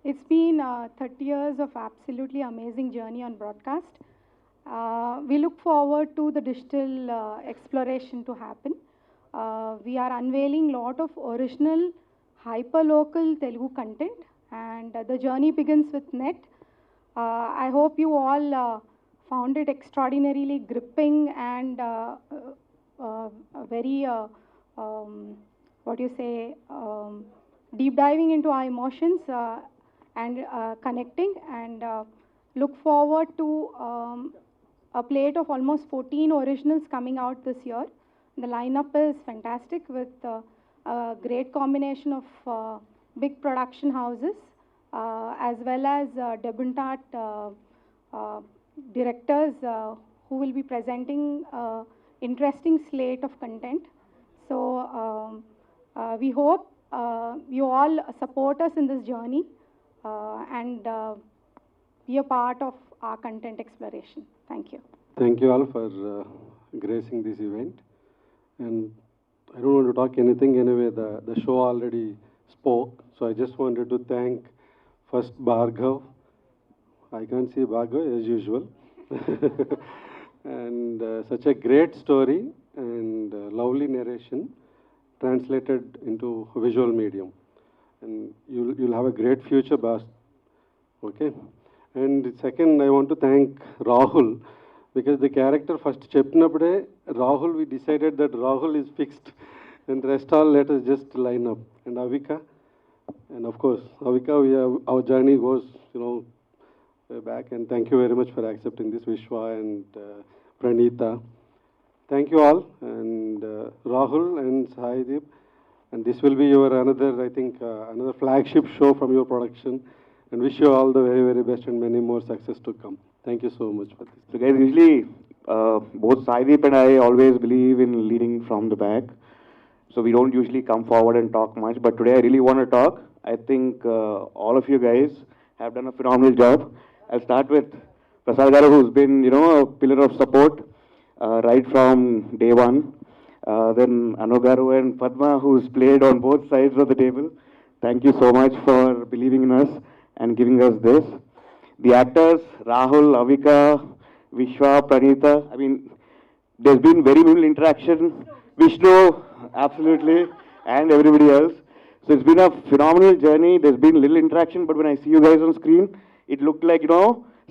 It's been 30 years of absolutely amazing journey on broadcast. We look forward to the digital exploration to happen. We are unveiling lot of original, hyper-local Telugu content, and the journey begins with net. I hope you all found it extraordinarily gripping and very, what do you say, deep diving into our emotions. And connecting, and look forward to a plate of almost 14 originals coming out this year. The lineup is fantastic with a great combination of big production houses as well as debutante uh, directors who will be presenting interesting slate of content. So we hope you all support us in this journey and be a part of our content exploration. Thank you. Thank you all for gracing this event. And I don't want to talk anything anyway. The show already spoke. So I just wanted to thank first Bhargav. I can't see Bhargav as usual. And such a great story and lovely narration translated into visual medium. And you'll have a great future, boss. Okay. And second, I want to thank Rahul because the character first Chepnapude, Rahul, we decided that Rahul is fixed and rest all let us just line up. And Avika, and of course, Avika, our journey goes, way back. And thank you very much for accepting this, Vishwa and Pranita. Thank you all. And Rahul and Saideep. And this will be your another, I think, another flagship show from your production. And wish you all the very, very best and many more success to come. Thank you so much for this. So guys, usually both Saideep and I always believe in leading from the back. So we don't usually come forward and talk much. But today I really want to talk. I think all of you guys have done a phenomenal job. I'll start with Prasad Garu, who's been, a pillar of support right from day one. Then Anu Garu and Padma, who's played on both sides of the table. Thank you so much for believing in us and giving us this. The actors, Rahul, Avika, Vishwa, Pranita, I mean, there's been very little interaction. Vishnu, absolutely, and everybody else. So it's been a phenomenal journey. There's been little interaction, but when I see you guys on screen, it looked like,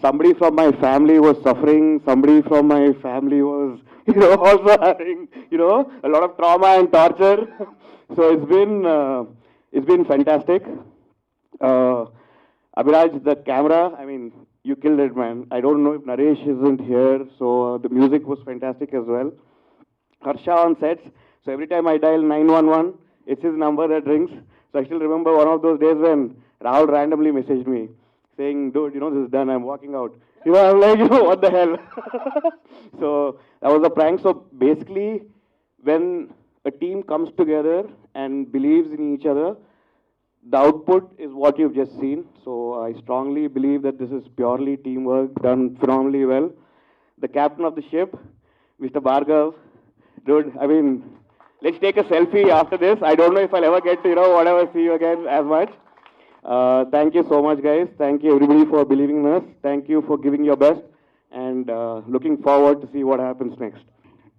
somebody from my family was suffering, somebody from my family was, also having, a lot of trauma and torture. So it's been fantastic. Abhiraj, the camera, I mean, you killed it, man. I don't know if Naresh isn't here, so the music was fantastic as well. Harsha on sets, so every time I dial 911, it's his number that rings. So I still remember one of those days when Rahul randomly messaged me saying, dude, this is done, I'm walking out. I'm like, what the hell? So that was a prank. So basically, when a team comes together and believes in each other, the output is what you've just seen. So I strongly believe that this is purely teamwork done phenomenally well. The captain of the ship, Mr. Bhargav, dude, I mean, let's take a selfie after this. I don't know if I'll ever get to, whatever, see you again as much. Thank you so much, guys. Thank you, everybody, for believing in us. Thank you for giving your best. And looking forward to see what happens next.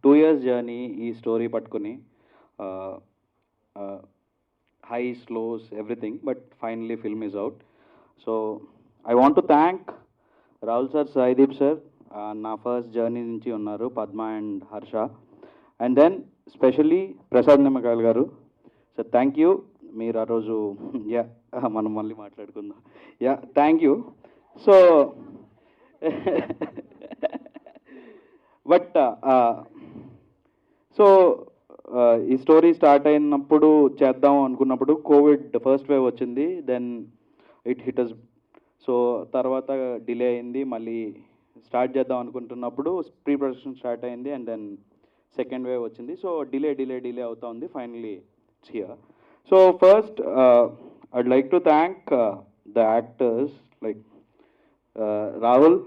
2 years journey, ఈ story పట్టుకుని highs, lows, everything, but finally film is out. So I want to thank Rahul sir, Saideep sir, na first journey nunchi unnaru, Padma and Harsha, and then especially Prasad Namakal garu. So thank you. మీరు ఆ రోజు మనం మళ్ళీ మాట్లాడుకుందాం. Thank you. So but so ఈ story start అయినప్పుడు చేద్దాం అనుకున్నప్పుడు కోవిడ్ ఫస్ట్ వేవ్ వచ్చింది. Then it hit us so తర్వాత డిలే అయింది, మళ్ళీ స్టార్ట్ చేద్దాం అనుకుంటున్నప్పుడు ప్రీ ప్రొడక్షన్ స్టార్ట్ అయింది అండ్ దెన్ సెకండ్ వేవ్ వచ్చింది. సో డిలే అవుతా ఉంది. Finally it's here. So first I'd like to thank the actors like Rahul.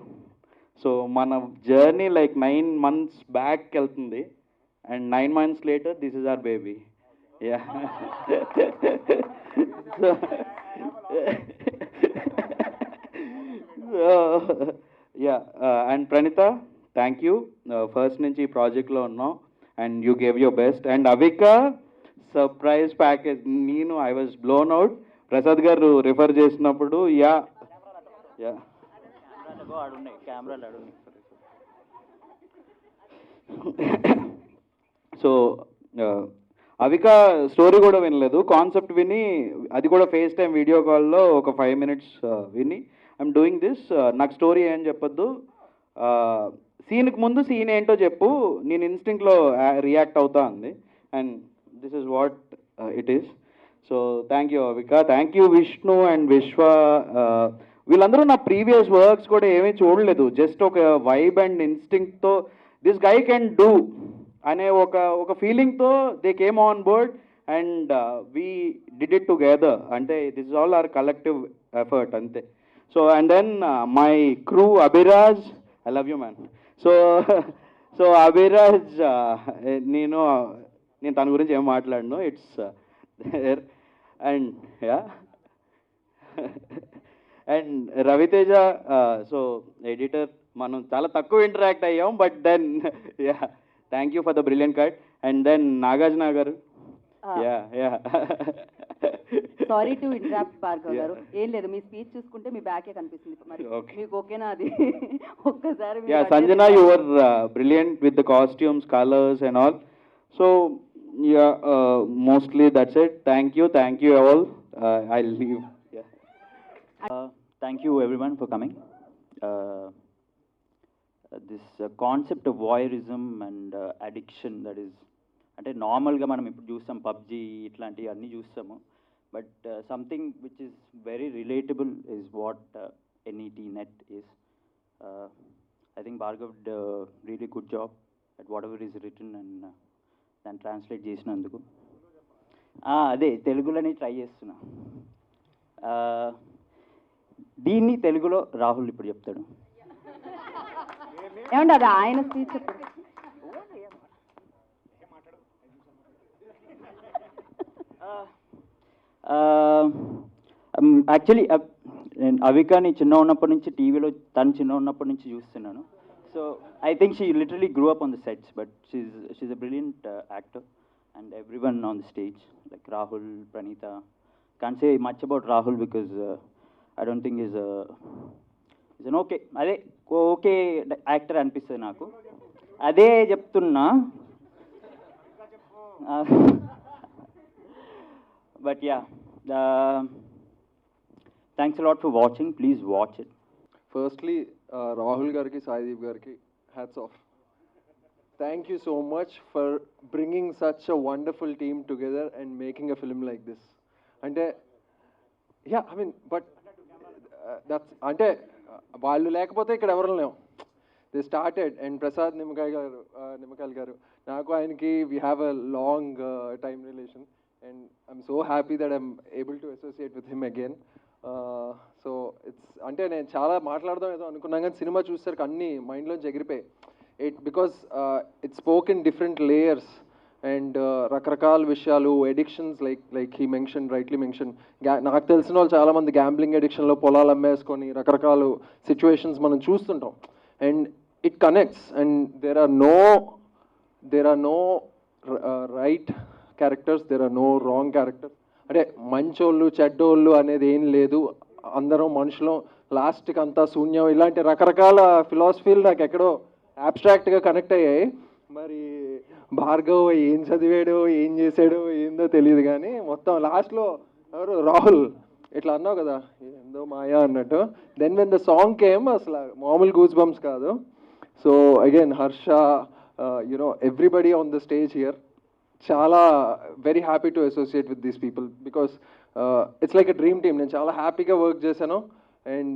So మన జర్నీ లైక్ 9 months బ్యాక్ వెళ్తుంది and 9 months later this is our baby. Yeah. So yeah, and Praneetha thank you. First నుంచి ఈ ప్రాజెక్ట్లో ఉన్నాం and you gave your best. And Avika surprise package, నేను I was blown out. Prasad garu refer చేసినప్పుడు yeah yeah so Avika story కూడా వినలేదు, concept విని అది కూడా ఫేస్ టైం వీడియో కాల్లో ఒక 5 minutes విని ఐఎమ్ డూయింగ్ దిస్, నాకు స్టోరీ ఏం చెప్పొద్దు, సీన్కి ముందు సీన్ ఏంటో చెప్పు, నేను ఇన్స్టింక్ట్లో రియాక్ట్ అవుతా అంది. And this is what it is. So thank you Avika, thank you Vishnu and విశ్వ. వీళ్ళందరూ నా ప్రీవియస్ వర్క్స్ కూడా ఏమీ చూడలేదు, జస్ట్ ఒక వైబ్ అండ్ ఇన్స్టింక్ట్తో దిస్ గై కెన్ డూ అనే ఒక ఫీలింగ్తో they came on board and we did it together. అంటే this is all our collective effort అంతే. So and then my crew Abhiraj, I love you man. So Abhiraj, నేను తన గురించి ఏం మాట్లాడను, it's there. And yeah, and Raviteja, so editor, మనం చాలా తక్కువ ఇంటరాక్ట్ అయ్యాం, but then yeah thank you for the brilliant cut. And then Nagarjuna గారు, yeah yeah sorry to interrupt Bhargav గారు, ఏం లేదు, మీ స్పీచ్ చూసుకుంటే మీ బ్యాకే కనిపిస్తుంది, మరి మీకు ఓకేనా అది? ఒక్కసారి yeah Sanjana, you were brilliant with the costumes, colours and all. So yeah, mostly that's it. Thank you all. I leave. Thank you everyone for coming. This concept of voyeurism and addiction, that is, అంటే నార్మల్గా మనం ఇప్పుడు చూస్తాం PUBG ఇట్లాంటివి అన్నీ చూస్తాము, but something which is very relatable is what NET net is. I think Bhargav really good job at what ever is return and దాన్ని translate చేసినందుకు. అదే తెలుగులోనే ట్రై చేస్తున్నా. దీన్ని తెలుగులో రాహుల్ ఇప్పుడు చెప్తాడు. ఏమంటే అది ఆయన స్పీచ్ చెప్పండి. యాక్చువల్లీ నేను అవికాని చిన్న ఉన్నప్పటి నుంచి టీవీలో, తను చిన్న ఉన్నప్పటి నుంచి చూస్తున్నాను. So I think she literally grew up on the sets, but she's a brilliant actor and everyone on the stage like Rahul, Praneetha. Can't say much about Rahul because I don't think is an okay, అదే okay actor అనిపిస్తుంది నాకు, అదే చెప్తున్నా. But yeah, thanks a lot for watching, please watch it. Firstly Rahul గారికి, సాయిదీప్ గారికి hats off. Thank you so much for bringing such a wonderful team together and making a film like this. అంటే yeah, I mean, but that's, అంటే వాళ్ళు లేకపోతే ఇక్కడ ఎవరు లేవు. They started. And Prasad Nimmakayala garu, నాకు ఆయనకి we have a long time relation and I'm so happy that I'm able to associate with him again. So it's, అంటే నేను చాలా మాట్లాడదాం ఏదో అనుకున్నాను కానీ సినిమా చూసేసరికి అన్నీ మైండ్లోంచి ఎగిరిపోయాయి. Because it spoke in different layers and రకరకాల విషయాలు, addictions like he mention, rightly mention. నాకు తెలిసిన వాళ్ళు చాలామంది గ్యాంబ్లింగ్ ఎడిక్షన్లో పొలాలు అమ్మేసుకొని రకరకాల సిచ్యువేషన్స్ మనం చూస్తుంటాం. And it connects and there are no right characters, there are no wrong characters. అంటే మంచోళ్ళు చెడ్డోళ్ళు అనేది ఏం లేదు, అందరం మనుషులు, లాస్ట్కి అంతా శూన్యం. ఇలాంటి రకరకాల ఫిలాసఫీలు నాకు ఎక్కడో అబ్స్ట్రాక్ట్గా కనెక్ట్ అయ్యాయి. మరి భార్గవ్ ఏం చదివాడో ఏం చేశాడో ఏందో తెలియదు కానీ మొత్తం లాస్ట్లో ఎవరు రాహుల్ ఇట్లా అన్నావు కదా, ఏందో మాయా అన్నట్టు. Then when the song came, అసలు మామూలు గూస్ బంప్స్ కాదు. So again Harsha, you know everybody on the stage here, చాలా very happy to associate with these people because it's like a dream team. నేను చాలా హ్యాపీగా వర్క్ చేశాను and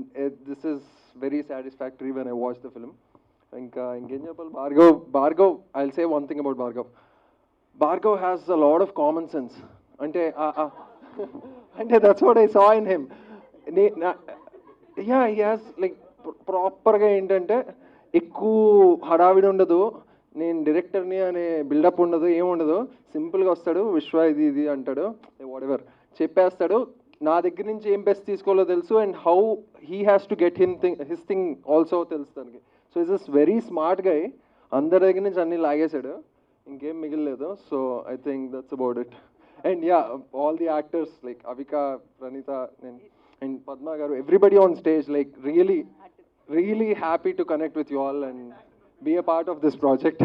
this is very satisfactory when I watch the film. ఇంకేం చెప్పాలి, Bhargav I'll say one thing about Bhargav has a lot of common sense. అంటే అంటే that's what I saw in him. Yeah, he has like ప్రాపర్గా ఏంటంటే ఎక్కువ హడావిడి ఉండదు, నేను డైరెక్టర్ని అనే బిల్డప్ ఉండదు, ఏముండదు, సింపుల్గా వస్తాడు, విశ్వ ఇది ఇది అంటాడు, వాట్ ఎవర్ చెప్పేస్తాడు, నా దగ్గర నుంచి ఏం బెస్ట్ తీసుకోవాలో తెలుసు, and how he has to get his thing also తెలుసు తనకి. So is is very smart guy, అందరి దగ్గర నుంచి అన్ని లాగేశాడు, ఇంకేం మిగిలిలేదు. So I think that's about it. And yeah, all the actors like Avika, Praneetha, and Padma garu, everybody on stage, like really happy to connect with you all and be a part of this project.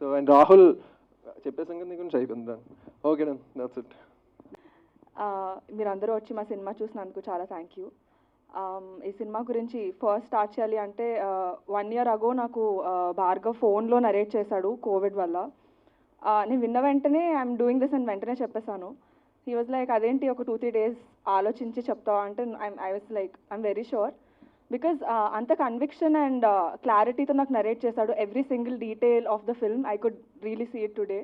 So, and Rahul, cheppe sangat nikun chayipindan. Okay then, that's it. మీరందరూ వచ్చి మా cinema చూసినందుకు చాలా thank you. ఈ cinema గురించి first start చేయాలి అంటే 1 year ago నాకు భార్గవ్ ఫోన్లో నరేట్ చేశాడు కోవిడ్ వల్ల. నేను విన్న వెంటనే ఐఎమ్ డూయింగ్ దిస్ అని వెంటనే చెప్పేశాను. హీ వాజ్ లైక్, అదేంటి ఒక 2-3 days ఆలోచించి చెప్తావా అంటే I was like I'm very sure, because అంత కన్విక్షన్ అండ్ క్లారిటీతో నాకు నరేట్ చేశాడు every single detail of the film. I could really see it today.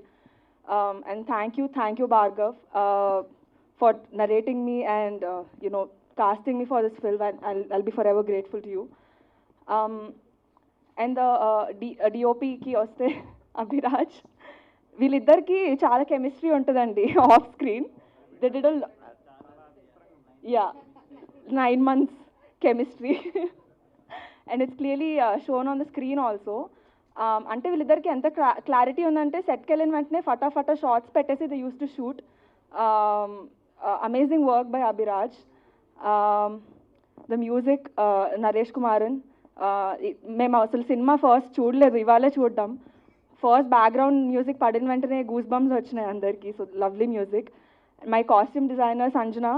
And thank you Bhargav for narrating me and casting me for this film, and I'll be forever grateful to you. And the DOP ki vaste Abhiraj, వీళ్ళిద్దరికి చాలా chemistry ఉంటుందండి off screen. They did 9 months chemistry and it's clearly shown on the screen also. అంటే వీళ్ళిద్దరికి ఎంత clarity ఉందంటే సెట్కి వెళ్ళిన వెంటనే ఫటాఫటా షార్ట్స్ పెట్టేసి they use to shoot. Amazing work by Abhiraj. The music Naresh Kumaran. మేము అసలు సినిమా ఫస్ట్ చూడలేదు, ఇవాళే చూడ్డాం. ఫస్ట్ బ్యాక్గ్రౌండ్ మ్యూజిక్ పడిన వెంటనే గూస్ బంప్స్ వచ్చినాయి అందరికీ. So lovely music. My costume designer Sanjana,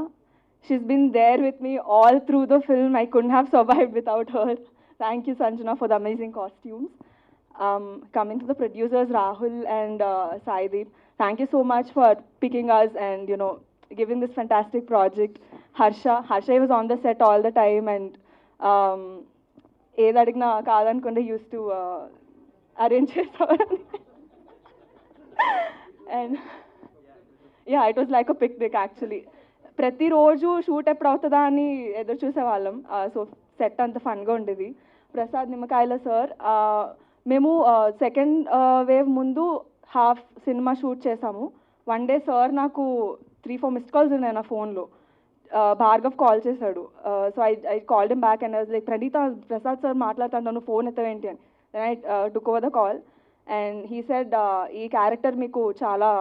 she's been there with me all through the film. I couldn't have survived without her. Thank you Sanjana for the amazing costumes. Coming to the producers Rahul and Saideep, thank you so much for picking us and giving this fantastic project. Harsha was on the set all the time and ఏది అడిగినా కాదనుకుంటే used to arrange చేసేవారు. And yeah, it was like a picnic actually. ప్రతిరోజు shoot ఎప్పుడు అవుతుందా అని ఎదురు చూసేవాళ్ళం. So set అంత ఫన్గా ఉండేది. ప్రసాద్ నిమ్మకాయల సార్, మేము సెకండ్ వేవ్ ముందు హాఫ్ సినిమా షూట్ చేసాము. 1 day సార్ నాకు 3-4 missed calls ఉన్నాయి నా ఫోన్లో. భార్గవ్ కాల్ చేశాడు. So I called him back and like, Praneetha Prasad sir మాట్లాడుతాను, ఫోన్ ఎత్తవేంటి అని. Then I took over the call and he said, ఈ క్యారెక్టర్ మీకు చాలా,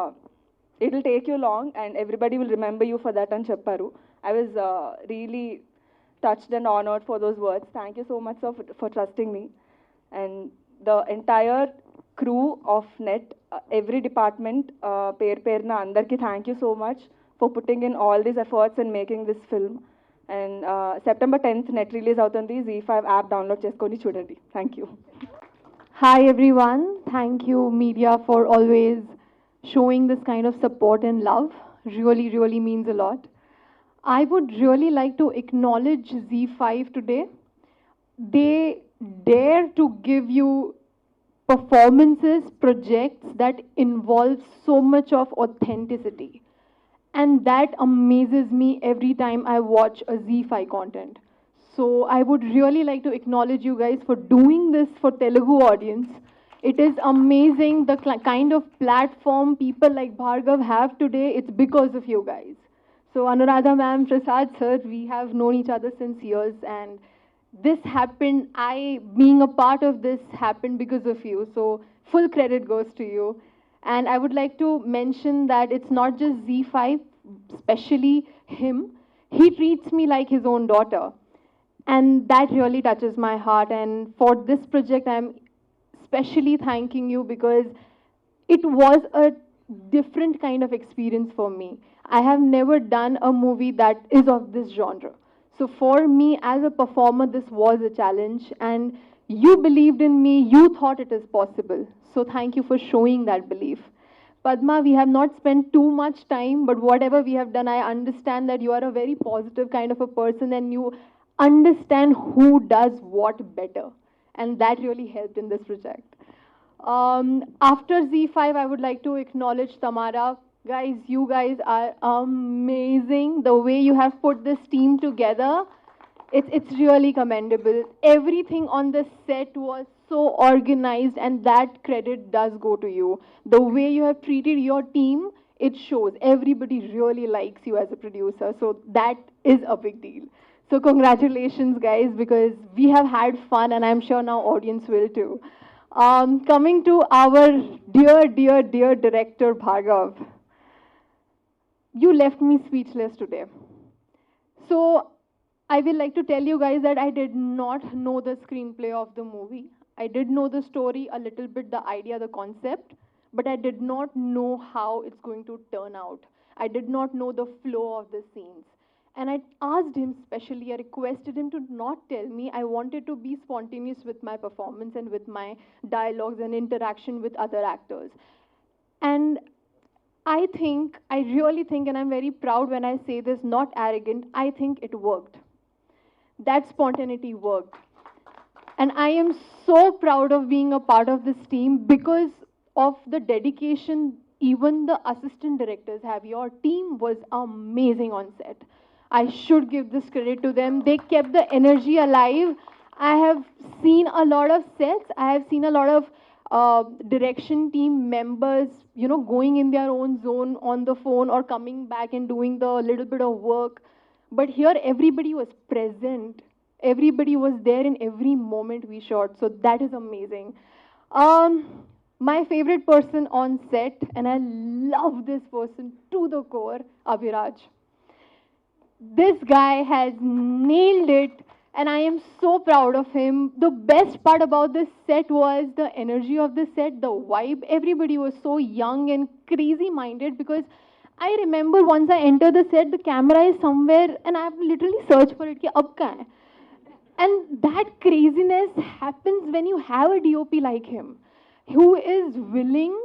it will take you long and everybody will remember you for that అని చెప్పారు. I was really touched and honored for those words. Thank you so much sir for trusting me. And the entire crew of net, every department, పేరున అందరికీ thank you so much for putting in all these efforts and making this film. And September 10th net release అవుతుంది. Z5 app download చేసుకొని చూడండి. Thank you. Hi everyone, thank you media for always showing this kind of support and love. Really means a lot. I would really like to acknowledge Z5 today. They dare to give you performances, projects that involve so much of authenticity. And that amazes me every time I watch a Z5 content. So I would really like to acknowledge you guys for doing this for Telugu audience. It is amazing the kind of platform people like Bhargav have today. It's because of you guys. So Anuradha ma'am, Prasad sir, we have known each other since years and this happened, being a part of this happened because of you. So full credit goes to you. And I would like to mention that it's not just Z5, especially him. He treats me like his own daughter. And that really touches my heart. And for this project, I'm especially thanking you because it was a different kind of experience for me. I have never done a movie that is of this genre. So for me as a performer, this was a challenge and you believed in me, you thought it is possible. So thank you for showing that belief. Padma, we have not spent too much time, but whatever we have done, I understand that you are a very positive kind of a person and understand who does what better. And that really helped in this project. After Z5, I would like to acknowledge Tamara. Guys, you guys are amazing. The way you have put this team together, it's really commendable. Everything on the set was so organized, and that credit does go to you. The way you have treated your team, it shows. Everybody really likes you as a producer, so that is a big deal. So congratulations, guys, because we have had fun, and I'm sure now audience will too. Coming to our dear, dear, dear director, Bhargav. You left me speechless today. So I will like to tell you guys that I did not know the screenplay of the movie. I did know the story a little bit, the idea, the concept, but I did not know how it's going to turn out. I did not know the flow of the scenes. And I asked him specially, I requested him to not tell me. I wanted to be spontaneous with my performance and with my dialogues and interaction with other actors. And I really think, and I'm very proud when I say this, not arrogant, I think it worked. That spontaneity worked. And I am so proud of being a part of this team because of the dedication even the assistant directors have. Your team was amazing on set. I should give this credit to them. They kept the energy alive. I have seen a lot of sets. I have seen a lot of direction team members, going in their own zone on the phone or coming back and doing the little bit of work. But here, everybody was present. Everybody was there in every moment we shot. So that is amazing. My favorite person on set, and I love this person to the core, Abhiraj. This guy has nailed it, and I am so proud of him. The best part about this set was the energy of the set, the vibe. Everybody was so young and crazy minded because I remember once I entered the set, the camera is somewhere, and I have literally searched for it. Ki, ab kahan hai? And that craziness happens when you have a DOP like him, who is willing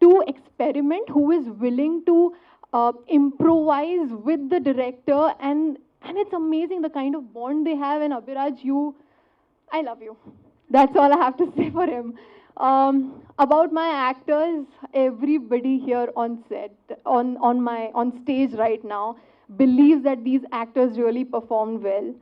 to experiment, who is willing to improvise with the director, and it's amazing the kind of bond they have. And Abhiraj, I love you. That's all I have to say for him. About my actors, everybody here on set, on stage right now, believes that these actors really performed well.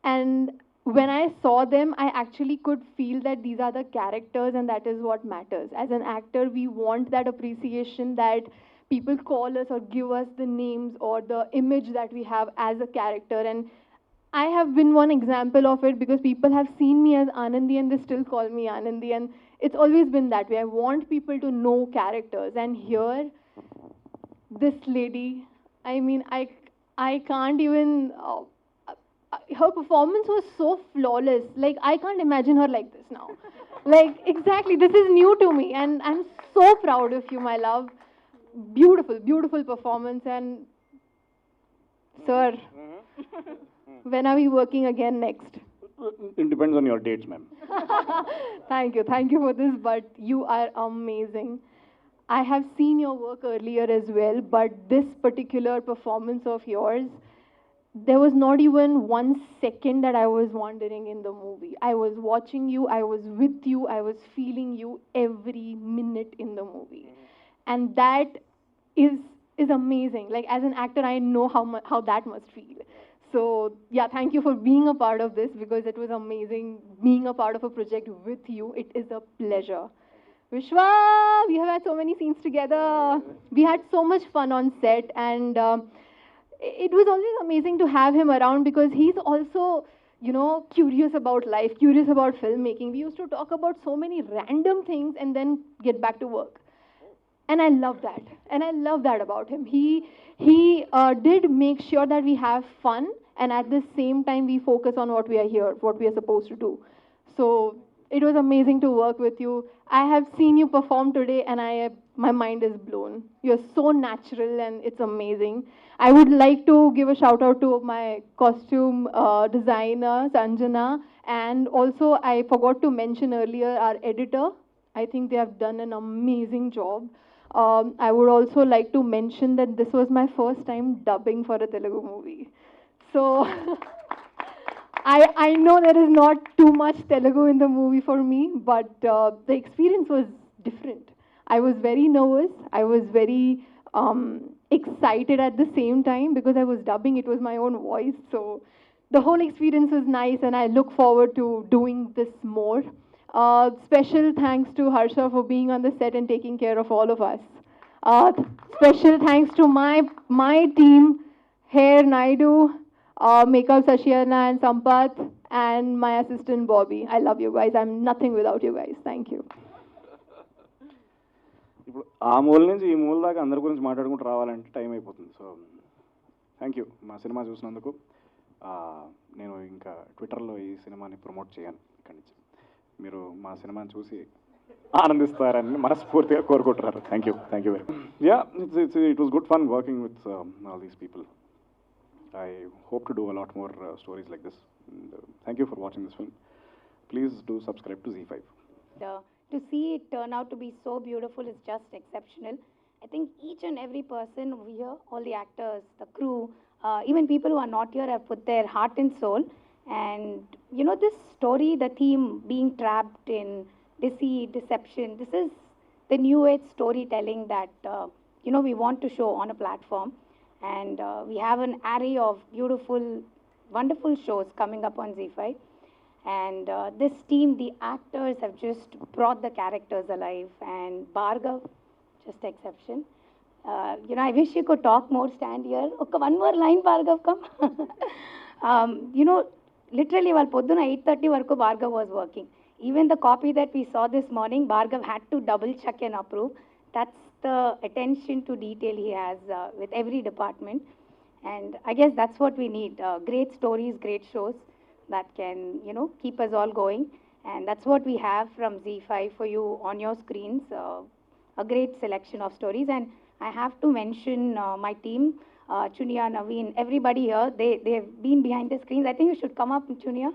And when I saw them, I actually could feel that these are the characters, and that is what matters. As an actor, we want that appreciation that people call us or give us the names or the image that we have as a character. And I have been one example of it because people have seen me as Anandi and they still call me Anandi. And it's always been that way. I want people to know characters. And here, this lady, I can't even... her performance was so flawless. Like, I can't imagine her like this now. Like, exactly, this is new to me. And I'm so proud of you, my love. Beautiful, beautiful performance. And, sir, when are we working again next? It depends on your dates, ma'am. Thank you for this, but you are amazing. I have seen your work earlier as well, but this particular performance of yours, there was not even 1 second that I was wandering in the movie. I was watching you, I was with you, I was feeling you every minute in the movie. And that is amazing. Like, as an actor, I know how that must feel. So, yeah, thank you for being a part of this because it was amazing being a part of a project with you. It is a pleasure. Vishwa, we have had so many scenes together. We had so much fun on set, and it was always amazing to have him around because he's also, curious about life, curious about filmmaking. We used to talk about so many random things and then get back to work. And I love that. And I love that about him. He did make sure that we have fun, and at the same time, we focus on what we are here, what we are supposed to do. So it was amazing to work with you. I have seen you perform today, and my mind is blown. You're so natural, and it's amazing. I would like to give a shout out to my costume designer, Sanjana, and also I forgot to mention earlier our editor. I think they have done an amazing job. I would also like to mention that this was my first time dubbing for a Telugu movie. So I know there is not too much Telugu in the movie for me, but the experience was different. I was very nervous. I was very excited at the same time because I was dubbing. It was my own voice. So the whole experience was nice, and I look forward to doing this more. Special thanks to Harsha for being on the set and taking care of all of us. Uh, Special thanks to my team, Hair Naidu, Makeup Sashiana and Sampath, and my assistant Bobby. I love you guys. I'm nothing without you guys. Thank you. ఇప్పుడు ఆ మూల నుంచి ఈ మూల దాకా అందరి గురించి మాట్లాడుకుంటూ రావాలంటే టైం అయిపోతుంది. సో థ్యాంక్ యూ మా సినిమా చూసినందుకు. నేను ఇంకా ట్విట్టర్లో ఈ సినిమాని ప్రమోట్ చేయను ఇక్కడి నుంచి. మీరు మా సినిమాని చూసి ఆనందిస్తారని మనస్ఫూర్తిగా కోరుకుంటున్నారు. Thank you very much. Yeah it was good fun working with all these people. I hope to do a lot more stories like this. And, thank you for watching this film. Please do subscribe to Z5. To see it turn out to be so beautiful is just exceptional. I think each and every person over here, all the actors, the crew, even people who are not here have put their heart and soul. And, you know, this story, the theme being trapped in deceit, deception, this is the new age storytelling that, you know, we want to show on a platform. And we have an array of beautiful, wonderful shows coming up on Z5. And this team, the actors have just brought the characters alive. And Bhargav, just exception. You know, I wish you could talk more, stand here. Okay, one more line, Bhargav, come. You know, literally, while podduna 8:30 varaku Bhargav was working. Even the copy that we saw this morning, Bhargav had to double check and approve. That's the attention to detail he has with every department. And I guess that's what we need. Great stories, great shows that can, you know, keep us all going. And that's what we have from Z5 for you on your screens. A great selection of stories. And I have to mention my team, Chunia, Naveen, everybody here. They've been behind the screens. I think you should come up, Chunia.